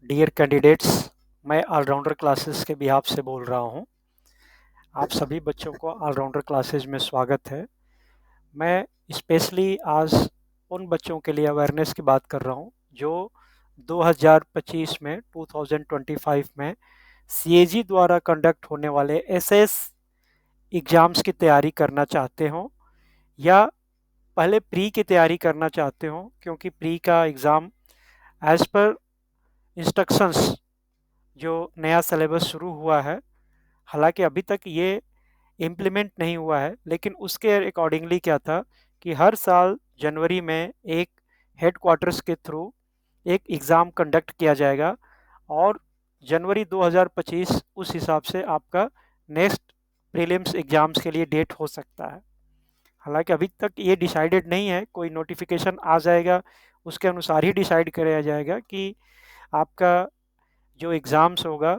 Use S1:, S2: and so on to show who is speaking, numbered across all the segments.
S1: Dear candidates, मैं allrounder classes के behalf से बोल रहा हूँ। आप सभी बच्चों को ऑलराउंडर क्लासेस में स्वागत है। मैं स्पेशली आज उन बच्चों के लिए अवेयरनेस की बात कर रहा हूँ जो 2025 में 2025 में सीएजी द्वारा कंडक्ट होने वाले एसएस एग्ज़ाम्स की तैयारी करना चाहते हों या पहले प्री की तैयारी करना चाहते हों, क्योंकि प्री का एग्ज़ाम एज़ पर इंस्ट्रक्शंस जो नया सिलेबस शुरू हुआ है, हालांकि अभी तक ये इम्प्लीमेंट नहीं हुआ है, लेकिन उसके अकॉर्डिंगली क्या था कि हर साल जनवरी में एक हेडक्वार्टर्स के थ्रू एक एग्ज़ाम कंडक्ट किया जाएगा और जनवरी 2025 उस हिसाब से आपका नेक्स्ट प्रीलिम्स एग्ज़ाम्स के लिए डेट हो सकता है। हालांकि अभी तक ये डिसाइडेड नहीं है, कोई नोटिफिकेशन आ जाएगा उसके अनुसार ही डिसाइड किया जाएगा कि आपका जो एग्ज़ाम्स होगा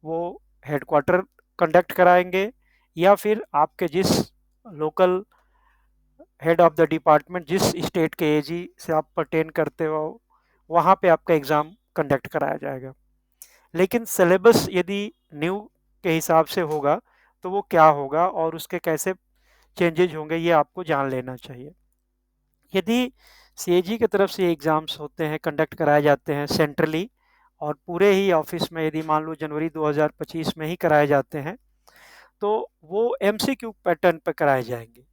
S1: वो हेडक्वार्टर कंडक्ट कराएंगे या फिर आपके जिस local head of the department, जिस स्टेट के एजी से आप परटेन करते हो, वहाँ पे आपका एग्ज़ाम कंडक्ट कराया जाएगा। लेकिन सिलेबस यदि न्यू के हिसाब से होगा तो वो क्या होगा और उसके कैसे चेंजेज होंगे, ये आपको जान लेना चाहिए। यदि सीएजी की तरफ से एग्ज़ाम्स होते हैं, कंडक्ट कराए जाते हैं सेंट्रली और पूरे ही ऑफिस में, यदि मान लो जनवरी 2025 में ही कराए जाते हैं, तो वो एमसीक्यू पैटर्न पर कराए जाएंगे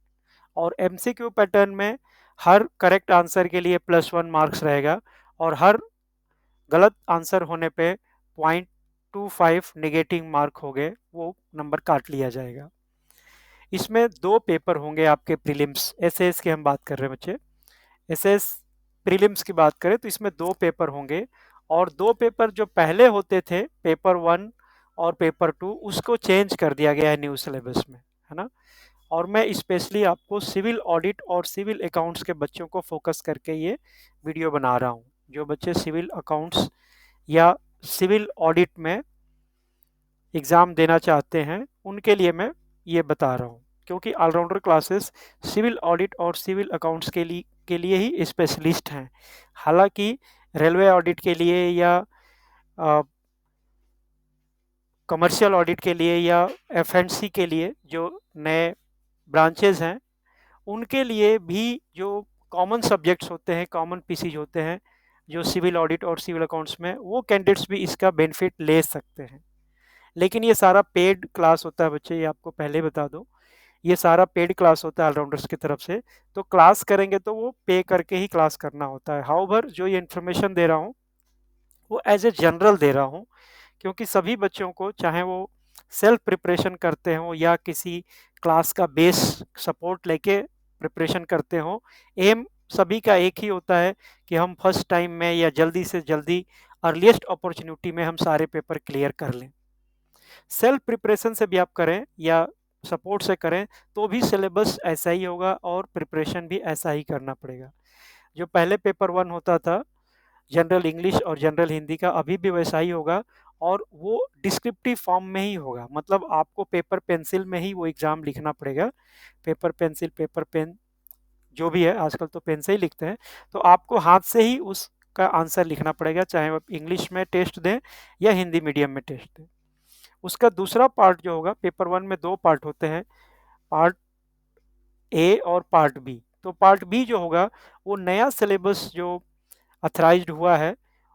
S1: और एमसीक्यू पैटर्न में हर करेक्ट आंसर के लिए +1 मार्क्स रहेगा और हर गलत आंसर होने पे 0.25 नेगेटिव मार्क हो गए, वो नंबर काट लिया जाएगा। इसमें दो पेपर होंगे आपके प्रीलिम्स, एसएस की हम बात कर रहे हैं बच्चे। एसएस प्रीलिम्स की बात करें तो इसमें दो पेपर होंगे और दो पेपर जो पहले होते थे, पेपर 1 और पेपर 2, उसको चेंज कर दिया गया है न्यू सिलेबस में, है ना। और मैं स्पेशली आपको सिविल ऑडिट और सिविल अकाउंट्स के बच्चों को फोकस करके ये वीडियो बना रहा हूँ। जो बच्चे सिविल अकाउंट्स या सिविल ऑडिट में एग्ज़ाम देना चाहते हैं उनके लिए मैं ये बता रहा हूँ, क्योंकि ऑलराउंडर क्लासेस सिविल ऑडिट और सिविल अकाउंट्स के लिए ही स्पेशलिस्ट हैं। हालांकि रेलवे ऑडिट के लिए या कमर्शियल ऑडिट के लिए या एफएनसी के लिए जो नए ब्रांचेज हैं, उनके लिए भी जो कॉमन सब्जेक्ट्स होते हैं, कॉमन पीसीज होते हैं, जो सिविल ऑडिट और सिविल अकाउंट्स में, वो कैंडिडेट्स भी इसका बेनिफिट ले सकते हैं। लेकिन ये सारा पेड क्लास होता है बच्चे, ये आपको पहले बता दो, ये सारा पेड क्लास होता है ऑलराउंडर्स की तरफ से। तो क्लास करेंगे तो वो पे करके ही क्लास करना होता है। हाउएवर जो ये इन्फॉर्मेशन दे रहा हूँ वो एज ए जनरल दे रहा हूँ, क्योंकि सभी बच्चों को, चाहे वो सेल्फ प्रिपरेशन करते हों या किसी क्लास का बेस सपोर्ट लेके प्रिपरेशन करते हों, एम सभी का एक ही होता है कि हम फर्स्ट टाइम में या जल्दी से जल्दी अर्लीस्ट अपॉर्चुनिटी में हम सारे पेपर क्लियर कर लें। सेल्फ प्रिपरेशन से भी आप करें या सपोर्ट से करें तो भी सिलेबस ऐसा ही होगा और प्रिपरेशन भी ऐसा ही करना पड़ेगा। जो पहले पेपर 1 होता था, जनरल इंग्लिश और जनरल हिंदी का, अभी भी वैसा ही होगा और वो डिस्क्रिप्टिव फॉर्म में ही होगा। मतलब आपको पेपर पेंसिल में ही वो एग्ज़ाम लिखना पड़ेगा। पेपर पेंसिल, पेपर पेन जो भी है, आजकल तो पेन से ही लिखते हैं, तो आपको हाथ से ही उसका आंसर लिखना पड़ेगा, चाहे आप इंग्लिश में टेस्ट दें या हिंदी मीडियम में टेस्ट दें। उसका दूसरा पार्ट जो होगा, पेपर 1 में दो पार्ट होते हैं, पार्ट ए और पार्ट बी। तो पार्ट बी जो होगा वो नया सिलेबस जो अथराइज्ड हुआ है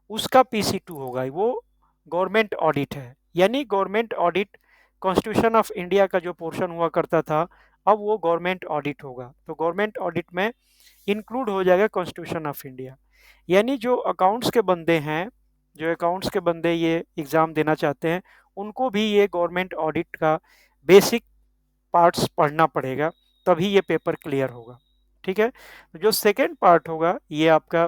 S1: उसका PC2 होगा। वो गवर्नमेंट ऑडिट है, यानी government audit, constitution of India का जो पोर्शन हुआ करता था, अब वो गवर्नमेंट ऑडिट होगा। तो गवर्नमेंट ऑडिट में इंक्लूड हो जाएगा कॉन्स्टिट्यूशन ऑफ इंडिया। यानी जो अकाउंट्स के बंदे हैं, जो अकाउंट्स के बंदे ये एग्ज़ाम देना चाहते हैं, उनको भी ये गवर्नमेंट ऑडिट का बेसिक पार्ट्स पढ़ना पड़ेगा, तभी ये पेपर क्लियर होगा। ठीक है। तो जो सेकेंड पार्ट होगा ये आपका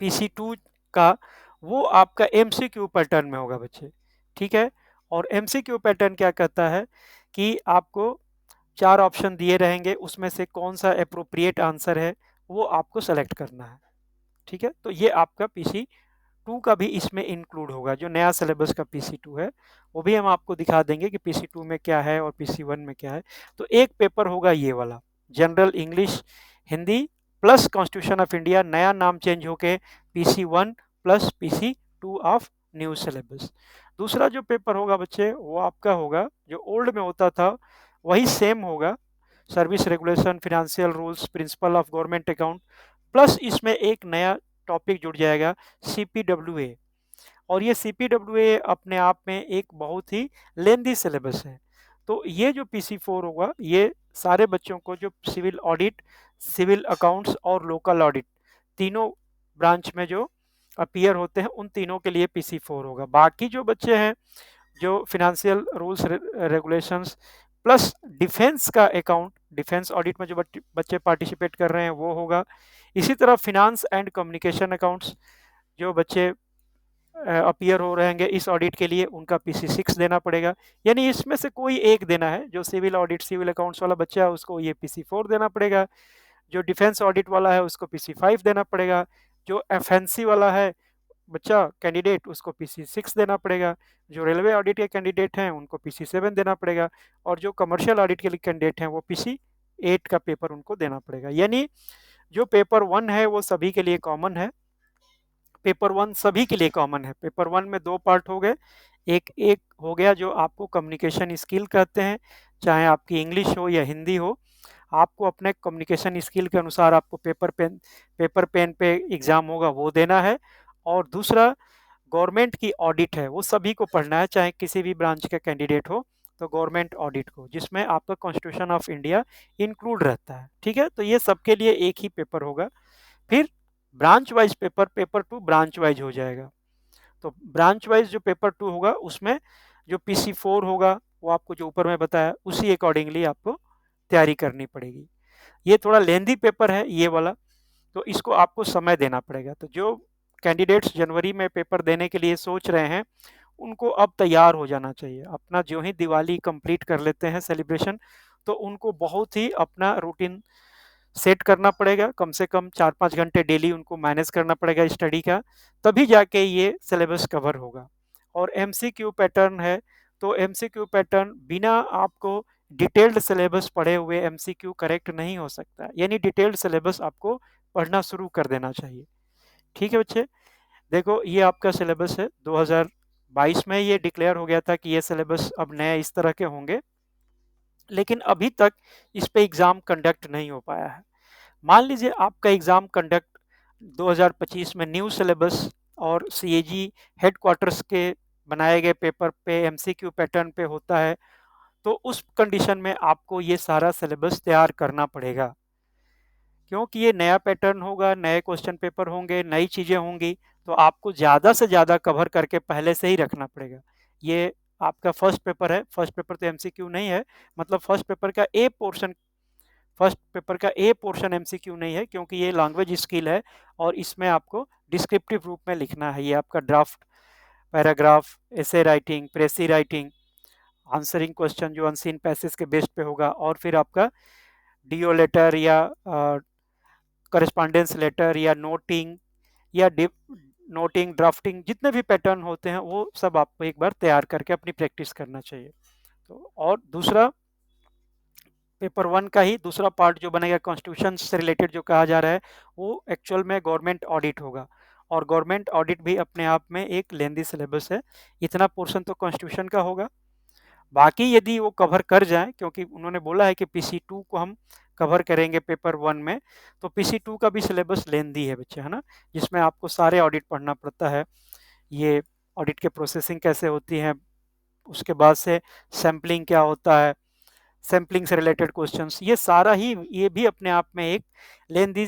S1: PC2 का, वो आपका MCQ पैटर्न में होगा बच्चे। ठीक है। और MCQ पैटर्न क्या कहता है कि आपको 4 ऑप्शन दिए रहेंगे, उसमें से कौन सा एप्रोप्रिएट आंसर है वो आपको सेलेक्ट करना है। ठीक है। तो ये आपका PC2 का भी इसमें इंक्लूड होगा। जो नया सिलेबस का PC2 है वो भी हम आपको दिखा देंगे कि PC2 में क्या है और PC1 में क्या है। तो एक पेपर होगा ये वाला, general English Hindi plus constitution of India, नया नाम चेंज होके PC1 plus PC2 2 of new syllabus. दूसरा जो पेपर होगा बच्चे वो आपका होगा जो ओल्ड में होता था वही सेम होगा, service regulation, financial rules, principle of government account, plus इसमें एक नया टॉपिक जुड़ जाएगा, सीपीडब्ल्यूए। और ये सीपीडब्ल्यूए अपने आप में एक बहुत ही लेंदी सिलेबस है। तो ये जो पीसी4 होगा ये सारे बच्चों को जो सिविल ऑडिट, सिविल अकाउंट्स और लोकल ऑडिट तीनों ब्रांच में जो अपीयर होते हैं उन तीनों के लिए पीसी4 होगा। बाकी जो बच्चे हैं जो financial rules regulations plus defence का अकाउंट, डिफेंस ऑडिट में जो बच्चे पार्टिसिपेट कर रहे हैं वो होगा। इसी तरह फिनांस एंड कम्युनिकेशन अकाउंट्स जो बच्चे अपीयर हो रहेंगे इस ऑडिट के लिए उनका पीसी6 देना पड़ेगा। यानी इसमें से कोई एक देना है, जो सिविल ऑडिट सिविल अकाउंट्स वाला बच्चा है उसको ये पीसी4 देना पड़ेगा, जो डिफेंस ऑडिट वाला है उसको पीसी5 देना पड़ेगा, जो एफएनसी वाला है बच्चा कैंडिडेट उसको पीसी6 देना पड़ेगा, जो रेलवे ऑडिट के कैंडिडेट हैं उनको पीसी7 देना पड़ेगा, और जो कमर्शियल ऑडिट के लिए कैंडिडेट हैं वो पीसी8 का पेपर उनको देना पड़ेगा। यानी जो पेपर 1 है वो सभी के लिए कॉमन है, पेपर 1 सभी के लिए कॉमन है। पेपर 1 में 2 पार्ट हो गए, एक एक हो गया जो आपको कम्युनिकेशन स्किल कहते हैं, चाहे आपकी इंग्लिश हो या हिंदी हो, आपको अपने कम्युनिकेशन स्किल के अनुसार आपको पेपर पेन पे एग्ज़ाम होगा वो देना है। और दूसरा गवर्नमेंट की ऑडिट है वो सभी को पढ़ना है, चाहे किसी भी ब्रांच का कैंडिडेट हो, तो गवर्नमेंट ऑडिट को, जिसमें आपका कॉन्स्टिट्यूशन ऑफ इंडिया इंक्लूड रहता है। ठीक है, तो ये सबके लिए एक ही पेपर होगा। फिर branch wise paper, paper 2 branch wise हो जाएगा। तो ब्रांच वाइज जो पेपर 2 होगा उसमें जो पीसी4 होगा वो आपको जो ऊपर में बताया उसी अकॉर्डिंगली आपको तैयारी करनी पड़ेगी। ये थोड़ा लेंदी पेपर है ये वाला, तो इसको आपको समय देना पड़ेगा। तो जो कैंडिडेट्स जनवरी में पेपर देने के लिए सोच रहे हैं उनको अब तैयार हो जाना चाहिए। अपना जो ही दिवाली कंप्लीट कर लेते हैं सेलिब्रेशन, तो उनको बहुत ही अपना रूटीन सेट करना पड़ेगा, कम से कम 4-5 घंटे डेली उनको मैनेज करना पड़ेगा स्टडी का, तभी जाके ये सिलेबस कवर होगा। और एमसीक्यू पैटर्न है, तो एमसीक्यू पैटर्न बिना आपको डिटेल्ड सिलेबस पढ़े हुए एमसीक्यू करेक्ट नहीं हो सकता, यानी डिटेल्ड सिलेबस आपको पढ़ना शुरू कर देना चाहिए। ठीक है बच्चे, देखो ये आपका सिलेबस है, 2022 में ये डिक्लेयर हो गया था कि ये सिलेबस अब नए इस तरह के होंगे, लेकिन अभी तक इस पे एग्ज़ाम कंडक्ट नहीं हो पाया है। मान लीजिए आपका एग्ज़ाम कंडक्ट 2025 में न्यू सिलेबस और सीएजी हेडक्वार्टर्स के बनाए गए पेपर पे एमसीक्यू पैटर्न पे होता है, तो उस कंडीशन में आपको ये सारा सिलेबस तैयार करना पड़ेगा, क्योंकि ये नया पैटर्न होगा, नए क्वेश्चन पेपर होंगे, नई चीज़ें होंगी, तो आपको ज़्यादा से ज़्यादा कवर करके पहले से ही रखना पड़ेगा। ये आपका फर्स्ट पेपर है, फर्स्ट पेपर तो एमसीक्यू नहीं है, मतलब फर्स्ट पेपर का ए पोर्शन एमसीक्यू नहीं है, क्योंकि ये लैंग्वेज स्किल है और इसमें आपको डिस्क्रिप्टिव रूप में लिखना है। ये आपका draft, paragraph, essay writing, प्रेसी writing, answering question जो अनसीन पैसेज के बेस पे होगा, और फिर आपका डीओ लेटर या करस्पॉन्डेंस लेटर या या नोटिंग, ड्राफ्टिंग, जितने भी पैटर्न होते हैं वो सब आपको एक बार तैयार करके अपनी प्रैक्टिस करना चाहिए। तो और दूसरा पेपर 1 का ही दूसरा पार्ट जो बनेगा कॉन्स्टिट्यूशन से रिलेटेड जो कहा जा रहा है, वो एक्चुअल में गवर्नमेंट ऑडिट होगा, और गवर्नमेंट ऑडिट भी अपने आप में एक लेंदी सिलेबस है। इतना पोर्शन तो कॉन्स्टिट्यूशन का होगा, बाकी यदि वो कवर कर जाएं, क्योंकि उन्होंने बोला है कि पीसी2 को हम कवर करेंगे पेपर 1 में, तो पीसी2 का भी सिलेबस लेंदी है बच्चे, है ना, जिसमें आपको सारे ऑडिट पढ़ना पड़ता है, ये ऑडिट के प्रोसेसिंग कैसे होती है, उसके बाद से सैम्पलिंग क्या होता है, सैम्पलिंग से रिलेटेड क्वेश्चंस, ये सारा ही ये भी अपने आप में एक लेंदी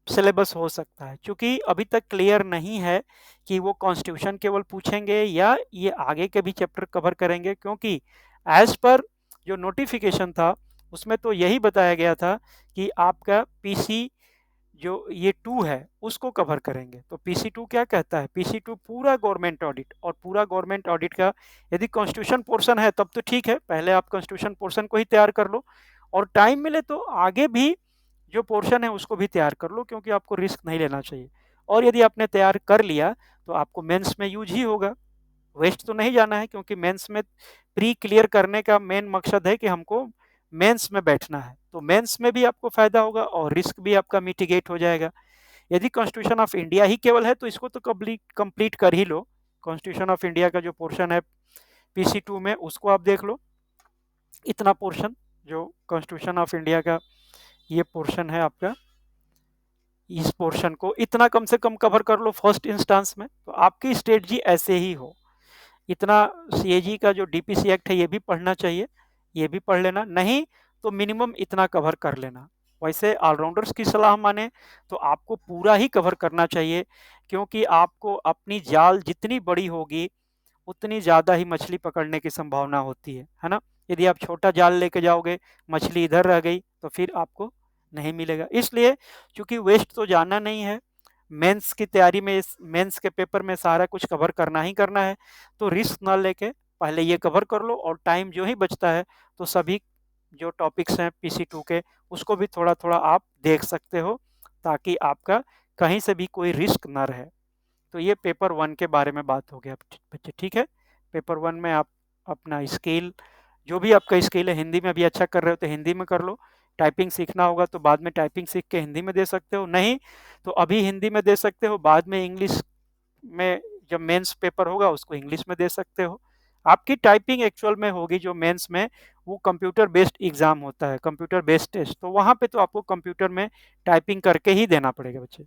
S1: सिलेबस हो सकता है। क्योंकि अभी तक क्लियर नहीं है कि वो कॉन्स्टिट्यूशन केवल पूछेंगे या ये आगे के भी चैप्टर कवर करेंगे, क्योंकि एज पर जो नोटिफिकेशन था उसमें तो यही बताया गया था कि आपका पीसी जो ये 2 है उसको कवर करेंगे। तो पीसी2 क्या कहता है, पीसी2 पूरा गवर्नमेंट ऑडिट, और पूरा गवर्नमेंट ऑडिट का यदि कॉन्स्टिट्यूशन पोर्शन है तब तो ठीक है, पहले आप कॉन्स्टिट्यूशन पोर्शन को ही तैयार कर लो, और टाइम मिले तो आगे भी जो पोर्शन है उसको भी तैयार कर लो, क्योंकि आपको रिस्क नहीं लेना चाहिए। और यदि आपने तैयार कर लिया तो आपको मेंस में यूज ही होगा, वेस्ट तो नहीं जाना है, क्योंकि मेंस में प्री क्लियर करने का मेन मकसद है कि हमको मेंस में बैठना है, तो मेंस में भी आपको फायदा होगा और रिस्क भी आपका मिटिगेट हो जाएगा। यदि कॉन्स्टिट्यूशन ऑफ इंडिया ही केवल है तो इसको तो कंप्लीट कर ही लो। कॉन्स्टिट्यूशन ऑफ इंडिया का जो पोर्शन है PC2 में उसको आप देख लो। इतना पोर्शन जो कॉन्स्टिट्यूशन ऑफ इंडिया का ये पोर्शन है आपका, इस पोर्शन को इतना कम से कम कवर कर लो फर्स्ट इंस्टेंस में, तो आपकी स्ट्रेटजी ऐसे ही हो। इतना CAG का जो DPC एक्ट है ये भी पढ़ना चाहिए, ये भी पढ़ लेना, नहीं तो मिनिमम इतना कवर कर लेना। वैसे ऑलराउंडर्स की सलाह माने तो आपको पूरा ही कवर करना चाहिए, क्योंकि आपको अपनी जाल जितनी बड़ी होगी उतनी ज़्यादा ही मछली पकड़ने की संभावना होती है ना। यदि आप छोटा जाल लेके जाओगे, मछली इधर रह गई तो फिर आपको नहीं मिलेगा। इसलिए चूंकि वेस्ट तो जाना नहीं है, मेंस की तैयारी में, मेंस के पेपर में सारा कुछ कवर करना ही करना है, तो रिस्क ना लेके पहले ये कवर कर लो, और टाइम जो ही बचता है तो सभी जो टॉपिक्स हैं PC2 के उसको भी थोड़ा थोड़ा आप देख सकते हो, ताकि आपका कहीं से भी कोई रिस्क ना रहे। तो ये पेपर 1 के बारे में बात हो गया बच्चे, ठीक है। पेपर 1 में आप अपना स्केल, जो भी आपका स्केल है, हिंदी में अभी अच्छा कर रहे हो तो हिंदी में कर लो, टाइपिंग सीखना होगा तो बाद में टाइपिंग सीख के हिंदी में दे सकते हो, नहीं तो अभी हिंदी में दे सकते हो, बाद में इंग्लिश में जब मेंस पेपर होगा उसको इंग्लिश में दे सकते हो। आपकी टाइपिंग एक्चुअल में होगी जो मेंस में, वो कंप्यूटर बेस्ड एग्जाम होता है, कंप्यूटर बेस्ड टेस्ट, तो वहाँ पे तो आपको कंप्यूटर में टाइपिंग करके ही देना पड़ेगा बच्चे।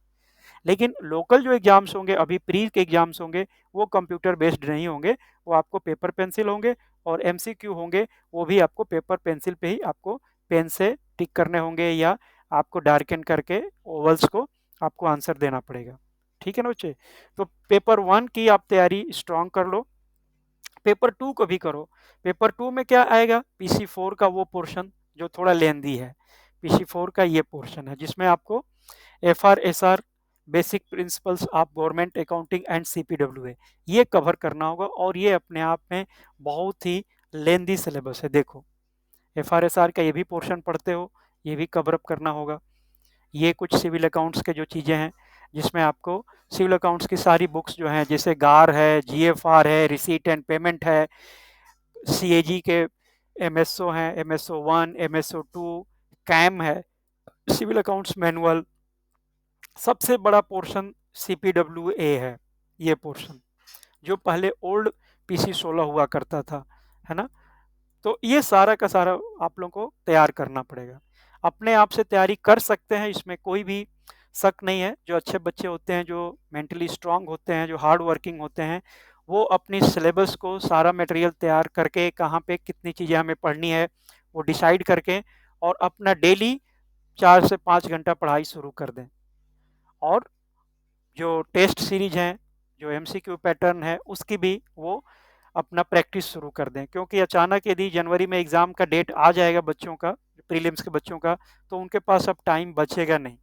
S1: लेकिन लोकल जो एग्जाम्स होंगे, अभी प्री के एग्जाम्स होंगे, वो कंप्यूटर बेस्ड नहीं होंगे, वो आपको पेपर पेंसिल होंगे, और MCQ होंगे वो भी आपको पेपर पेंसिल पे ही आपको पेन से टिक करने होंगे, या आपको डार्कन करके ओवल्स को आपको आंसर देना पड़ेगा, ठीक है ना बच्चे। तो पेपर 1 की आप तैयारी स्ट्रांग कर लो, पेपर 2 को भी करो। पेपर 2 में क्या आएगा, PC4 का वो पोर्शन जो थोड़ा लेंदी है, PC4 का ये पोर्शन है जिसमें आपको FRSR, basic principles of government accounting and CPWA ये कवर करना होगा, और ये अपने आप में बहुत ही लेंदी सिलेबस है। देखो FRSR का ये भी पोर्शन पढ़ते हो, ये भी कवर अप करना होगा। ये कुछ सिविल अकाउंट्स के जो चीज़ें हैं, जिसमें आपको सिविल अकाउंट्स की सारी बुक्स जो हैं, जैसे गार है, GFR है, रिसीट एंड पेमेंट है, CAG के MSO हैं, MSO1, MSO2, कैम है, सिविल अकाउंट्स मैनुअल, सबसे बड़ा पोर्शन CPWA है। ये पोर्शन जो पहले ओल्ड PC16 हुआ करता था, है ना। तो ये सारा का सारा आप लोगों को तैयार करना पड़ेगा। अपने आप से तैयारी कर सकते हैं, इसमें कोई भी शक नहीं है। जो अच्छे बच्चे होते हैं, जो मेंटली स्ट्रांग होते हैं, जो हार्ड वर्किंग होते हैं, वो अपनी सिलेबस को सारा मटेरियल तैयार करके, कहाँ पे कितनी चीज़ें हमें पढ़नी है वो डिसाइड करके, और अपना डेली 4 से 5 घंटा पढ़ाई शुरू कर दें। और जो टेस्ट सीरीज हैं, जो MCQ पैटर्न है, उसकी भी वो अपना प्रैक्टिस शुरू कर दें, क्योंकि अचानक यदि जनवरी में एग्ज़ाम का डेट आ जाएगा बच्चों का, प्रीलिम्स के बच्चों का, तो उनके पास अब टाइम बचेगा नहीं,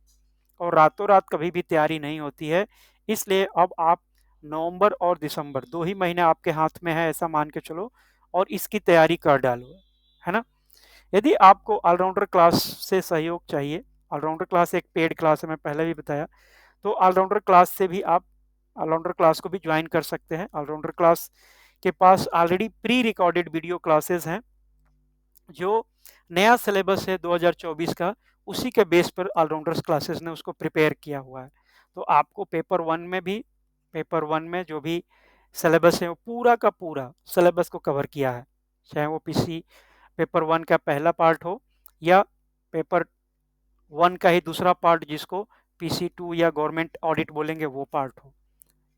S1: और रातों रात कभी भी तैयारी नहीं होती है। इसलिए अब आप नवंबर और दिसंबर 2 ही महीने आपके हाथ में है, ऐसा मान के चलो, और इसकी तैयारी कर डालो, है ना। यदि आपको ऑलराउंडर क्लास से सहयोग चाहिए, ऑलराउंडर क्लास एक पेड क्लास है, मैं पहले भी बताया, तो ऑलराउंडर क्लास से भी आप ऑलराउंडर क्लास को भी ज्वाइन कर सकते हैं। ऑलराउंडर क्लास के पास already pre recorded video classes हैं, जो नया सिलेबस है 2024 का, उसी के बेस पर ऑलराउंडर्स क्लासेस ने उसको प्रिपेयर किया हुआ है। तो आपको पेपर वन में जो भी सिलेबस है वो पूरा का पूरा सिलेबस को कवर किया है, चाहे वो पेपर 1 का पहला पार्ट हो, या पेपर 1 का ही दूसरा पार्ट जिसको PC2 या गवर्नमेंट ऑडिट बोलेंगे वो पार्ट हो,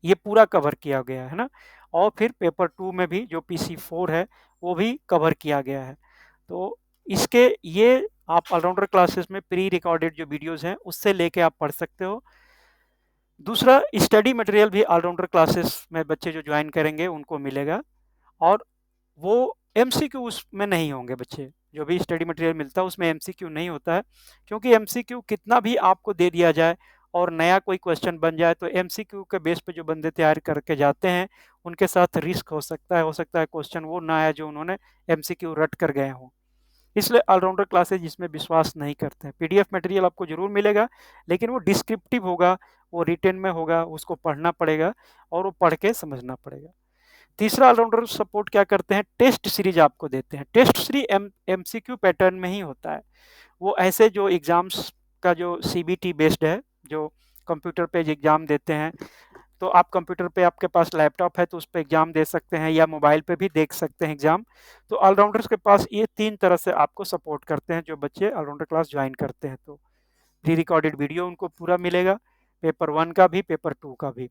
S1: ये पूरा कवर किया गया है ना। और फिर पेपर 2 में भी जो PC4 है वो भी कवर किया गया है। तो इसके ये आप ऑलराउंडर क्लासेस में प्री रिकॉर्डेड जो वीडियोस हैं उससे लेके आप पढ़ सकते हो। दूसरा, स्टडी मटेरियल भी ऑलराउंडर क्लासेस में बच्चे जो ज्वाइन करेंगे उनको मिलेगा, और वो MCQ उसमें नहीं होंगे बच्चे। जो भी स्टडी मटेरियल मिलता है उसमें MCQ नहीं होता है, क्योंकि MCQ कितना भी आपको दे दिया जाए और नया कोई क्वेश्चन बन जाए, तो MCQ के बेस पे जो बंदे तैयार करके जाते हैं उनके साथ रिस्क हो सकता है क्वेश्चन वो ना आए जो उन्होंने MCQ रट कर गए हों। इसलिए ऑलराउंडर क्लासेज इसमें विश्वास नहीं करते हैं। PDF मटेरियल आपको जरूर मिलेगा, लेकिन वो डिस्क्रिप्टिव होगा, वो रिटेन में होगा, उसको पढ़ना पड़ेगा और वो पढ़ के समझना पड़ेगा। तीसरा, ऑलराउंडर सपोर्ट क्या करते हैं, टेस्ट सीरीज आपको देते हैं। टेस्ट सीरीज MCQ पैटर्न में ही होता है। वो ऐसे जो एग्जाम्स का जो CBT बेस्ड है, जो कंप्यूटर पे एग्ज़ाम देते हैं, तो आप कंप्यूटर पे आपके पास लैपटॉप है तो उस पे एग्ज़ाम दे सकते हैं, या मोबाइल पे भी देख सकते हैं एग्ज़ाम। तो ऑलराउंडर्स के पास ये 3 तरह से आपको सपोर्ट करते हैं जो बच्चे ऑलराउंडर क्लास जॉइन करते हैं। तो प्री रिकॉर्डेड वीडियो उनको पूरा मिलेगा, पेपर 1 का भी, पेपर 2 का भी।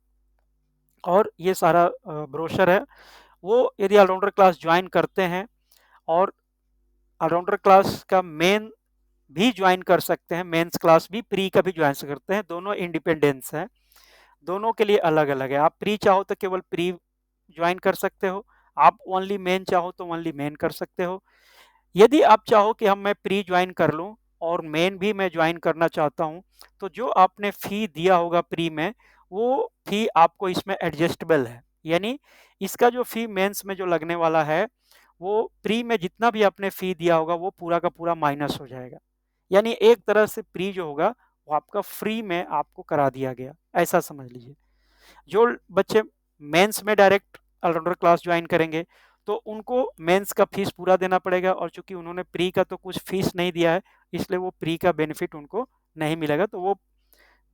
S1: और ये सारा ब्रोशर है, वो यदि ऑलराउंडर क्लास जॉइन करते हैं और ऑलराउंडर क्लास का मेन भी ज्वाइन कर सकते हैं, मेंस क्लास भी, प्री का भी ज्वाइन करते हैं, दोनों इंडिपेंडेंस हैं, दोनों के लिए अलग अलग है। आप प्री चाहो तो केवल प्री ज्वाइन कर सकते हो, आप ओनली मेन चाहो तो ओनली मेन कर सकते हो। यदि आप चाहो कि मैं प्री ज्वाइन कर लूं और मेन भी मैं ज्वाइन करना चाहता हूं, तो जो आपने फी दिया होगा प्री में, वो फी आपको इसमें एडजस्टेबल है, यानी इसका जो फी मेंस में जो लगने वाला है, वो प्री में जितना भी आपने फी दिया होगा वो पूरा का पूरा माइनस हो जाएगा। यानी एक तरह से प्री जो होगा वो आपका फ्री में आपको करा दिया गया, ऐसा समझ लीजिए। जो बच्चे मेंस में डायरेक्ट ऑलराउंडर क्लास ज्वाइन करेंगे तो उनको मेंस का फीस पूरा देना पड़ेगा, और चूंकि उन्होंने प्री का तो कुछ फीस नहीं दिया है, इसलिए वो प्री का बेनिफिट उनको नहीं मिलेगा, तो वो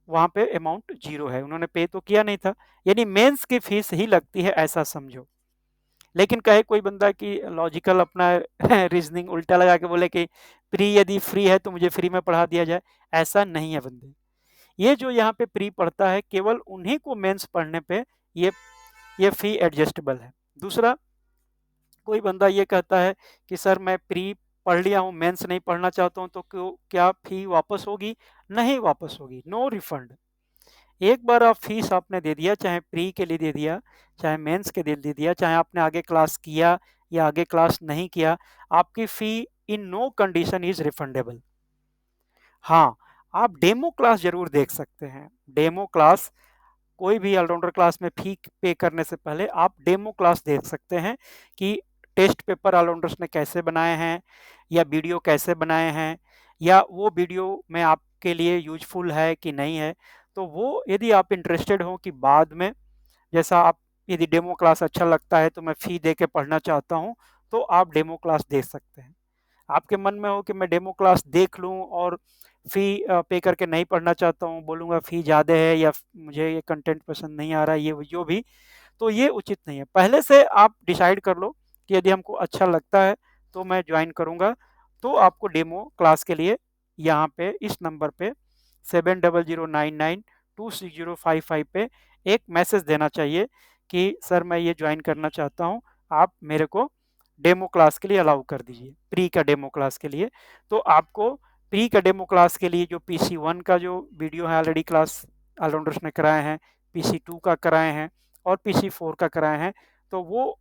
S1: वहाँ पे अमाउंट जीरो है, उन्होंने पे तो किया नहीं था, यानी मेंस की फीस ही लगती है, ऐसा समझो। लेकिन कहे कोई बंदा कि लॉजिकल अपना रीजनिंग उल्टा लगा के बोले कि प्री यदि फ्री है तो मुझे फ्री में पढ़ा दिया जाए, ऐसा नहीं है बंदे। ये जो यहाँ पे प्री पढ़ता है केवल उन्हीं को मेंस पढ़ने पे ये ये फी एडजस्टेबल है। दूसरा, कोई बंदा ये कहता है कि सर मैं प्री पढ़ लिया हूँ, मेंस नहीं पढ़ना चाहता हूँ, तो क्यों, क्या फी वापस होगी? नहीं वापस होगी, नो रिफंड। एक बार आप फीस आपने दे दिया, चाहे प्री के लिए दे दिया, चाहे मेंस के लिए दे दिया, चाहे आपने आगे क्लास किया या आगे क्लास नहीं किया, आपकी fee in no condition is refundable. हाँ, आप डेमो क्लास जरूर देख सकते हैं। डेमो क्लास, कोई भी ऑलराउंडर क्लास में फी पे करने से पहले आप डेमो क्लास देख सकते हैं कि टेस्ट पेपर ऑलराउंडर्स ने कैसे बनाए हैं, या वीडियो कैसे बनाए हैं, या वो वीडियो में आपके लिए यूजफुल है कि नहीं है। तो वो यदि आप इंटरेस्टेड हो कि बाद में, जैसा आप, यदि डेमो क्लास अच्छा लगता है तो मैं फी दे के पढ़ना चाहता हूँ, तो आप डेमो क्लास देख सकते हैं। आपके मन में हो कि मैं डेमो क्लास देख लूं और फी पे करके नहीं पढ़ना चाहता हूं, बोलूंगा फी ज़्यादा है या मुझे ये कंटेंट पसंद नहीं आ रहा है, ये जो भी, तो ये उचित नहीं है। पहले से आप डिसाइड कर लो कि यदि हमको अच्छा लगता है तो मैं ज्वाइन करूंगा, तो आपको डेमो क्लास के लिए यहाँ पे इस नंबर पे 7009926055 पे एक मैसेज देना चाहिए कि सर मैं ये ज्वाइन करना चाहता हूँ, आप मेरे को डेमो क्लास के लिए अलाउ कर दीजिए, प्री का डेमो क्लास के लिए। तो आपको प्री का डेमो क्लास के लिए जो PC1 का जो वीडियो है ऑलरेडी क्लास ऑलराउंडर्स ने कराए हैं, PC2 का कराए हैं और PC4 का कराए हैं, तो वो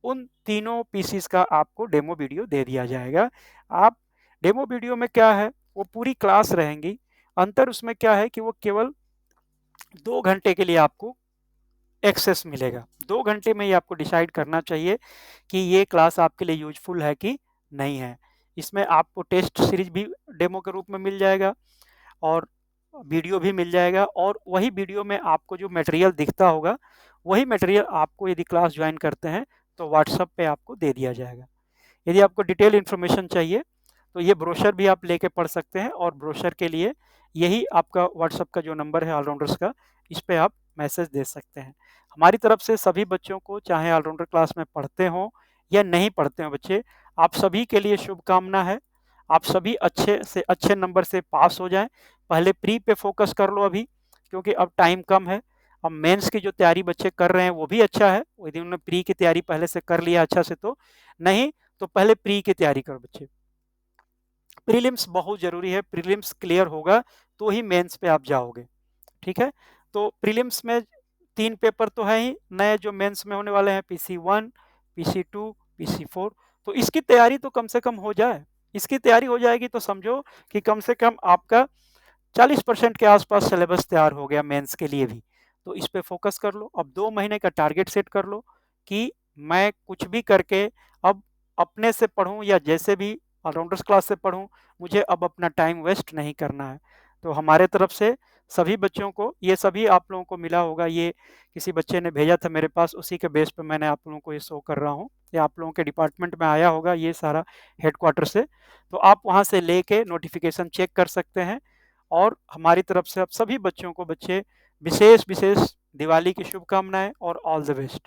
S1: उन तीनों पीसीस का आपको डेमो वीडियो दे दिया जाएगा। आप डेमो वीडियो में क्या है, वो पूरी क्लास रहेंगी, अंतर उसमें क्या है कि वो केवल 2 घंटे के लिए आपको एक्सेस मिलेगा। 2 घंटे में ही आपको डिसाइड करना चाहिए कि ये क्लास आपके लिए यूजफुल है कि नहीं है। इसमें आपको टेस्ट सीरीज भी डेमो के रूप में मिल जाएगा, और वीडियो भी मिल जाएगा, और वही वीडियो में आपको जो मटेरियल दिखता होगा, वही मटेरियल आपको यदि क्लास ज्वाइन करते हैं तो व्हाट्सएप पे आपको दे दिया जाएगा। यदि आपको डिटेल इन्फॉर्मेशन चाहिए तो ये ब्रोशर भी आप लेके पढ़ सकते हैं, और ब्रोशर के लिए यही आपका व्हाट्सएप का जो नंबर है ऑलराउंडर्स का, इस पे आप मैसेज दे सकते हैं। हमारी तरफ से सभी बच्चों को, चाहे ऑलराउंडर क्लास में पढ़ते हों या नहीं पढ़ते हों बच्चे, आप सभी के लिए शुभकामना है। आप सभी अच्छे से अच्छे नंबर से पास हो जाएं। पहले प्री पे फोकस कर लो अभी, क्योंकि अब टाइम कम है। अब मेंस की जो तैयारी बच्चे कर रहे हैं वो भी अच्छा है, यदि उन्होंने प्री की तैयारी पहले से कर लिया अच्छा से, तो नहीं तो पहले प्री की तैयारी करो बच्चे। प्रीलिम्स बहुत जरूरी है, प्रीलिम्स क्लियर होगा तो ही मेंस पे आप जाओगे, ठीक है। तो प्रीलिम्स में 3 पेपर तो है ही नए जो मेंस में होने वाले हैं, PC1, PC2, PC4। तो इसकी तैयारी तो कम से कम हो जाए, इसकी तैयारी हो जाएगी तो समझो कि कम से कम आपका 40% के आसपास सिलेबस तैयार हो गया मेंस के लिए भी। तो इस पे फोकस कर लो। अब 2 महीने का टारगेट सेट कर लो कि मैं कुछ भी करके अब अपने से पढ़ूं या जैसे भी ऑलराउंडर्स क्लास से पढ़ूं, मुझे अब अपना टाइम वेस्ट नहीं करना है। तो हमारे तरफ से सभी बच्चों को, ये सभी आप लोगों को मिला होगा, ये किसी बच्चे ने भेजा था मेरे पास, उसी के बेस पे मैंने आप लोगों को ये शो कर रहा हूँ, या आप लोगों के डिपार्टमेंट में आया होगा ये सारा हेडक्वार्टर से। तो आप वहाँ से लेके नोटिफिकेशन चेक कर सकते हैं, और हमारी तरफ से आप सभी बच्चों को बच्चे विशेष विशेष दिवाली की शुभकामनाएं और ऑल द बेस्ट।